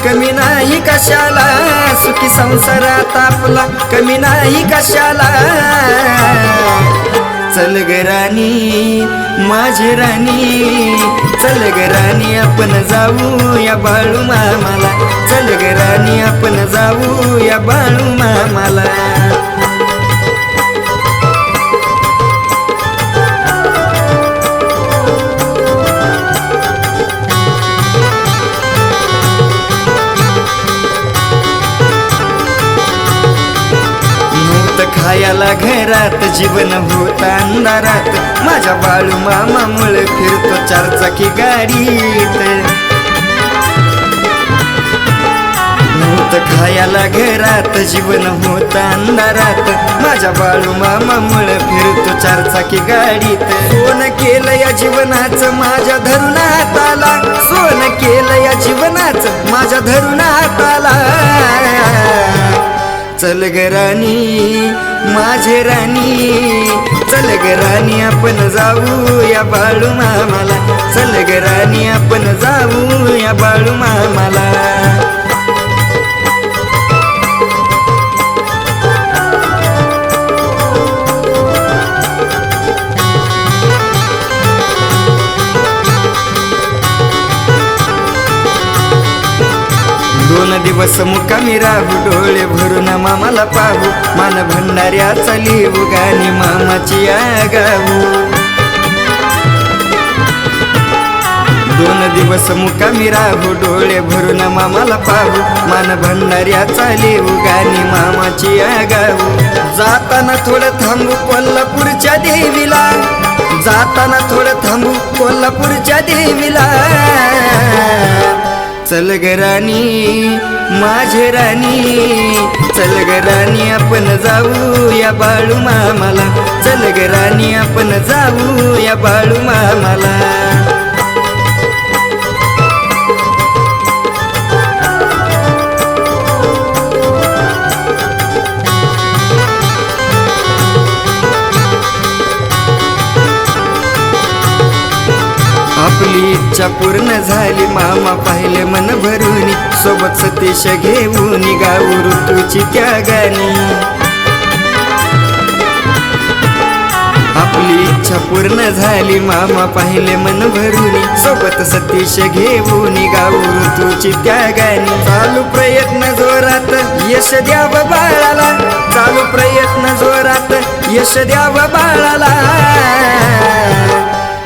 कमी नाही कशाला, सुखी संसारात आपला कमी नाही कशाला। चल ग राणी माझी राणी, चल ग राणी आपण जाऊ या बाळू मामाला, चल ग राणी आपण जाऊ या बाळू मामाला। खायाला घरात जीवन होत अंधारात, माझ्या बाळू मामामुळे फिरतो चारचाकी गाडीत। नव्हतं खायाला घरात जीवन होत अंधारात, माझ्या बाळू मामामुळे फिरतो चारचाकी गाडीत। सोनं केलं या जीवनाचं माझ्या धरून हाताला, सोनं केलं या जीवनाचं माझ्या धरून हाताला। चल ग राणी माझे राणी, चल ग राणी आपण जाऊ या बाळू मामाला, चल ग राणी आपण जाऊ या बाळू मामाला। दोन दिवस मुक्कामी राहू, डोळे भरून मामाला पाहू, मान भंडाऱ्याचा लिहू गाणी मामाची गाऊ। दोन दिवस मुक्कामी राहू, डोळे भरून मामाला पाहू, मान भंडाऱ्याचा लिहू गाणी मामाची गाऊ। जाताना थोडं थांबू कोल्हापूरच्या देवीला, जाताना थोडं थांबू कोल्हापूरच्या देवीला। चल ग राणी माझे राणी, चल ग राणी आपण जाऊ या बाळू मामाला, चल ग राणी आपण जाऊ या बाळू मामाला। आपली इच्छा पूर्ण झाली, मामा पाहिले मन भरून, सोबत सतीश घेऊन गाऊ ऋतूची त्या गाणी। आपली इच्छा पूर्ण झाली, मामा पाहिले मन भरून, सोबत सतीश घेऊन गाऊ ऋतूची त्या गाणी। चालू प्रयत्न जोरात यश द्याव बाळाला, चालू प्रयत्न जोरात यश द्याव बाळाला।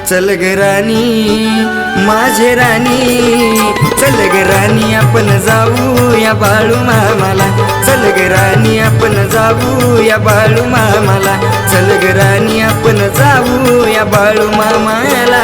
चल ग राणी माझे राणी, चल ग राणी आपण जाऊ या बाळू मामाला, चल ग राणी आपण जाऊ या बाळू मामाला, चल ग राणी आपण जाऊ या बाळू मामाला।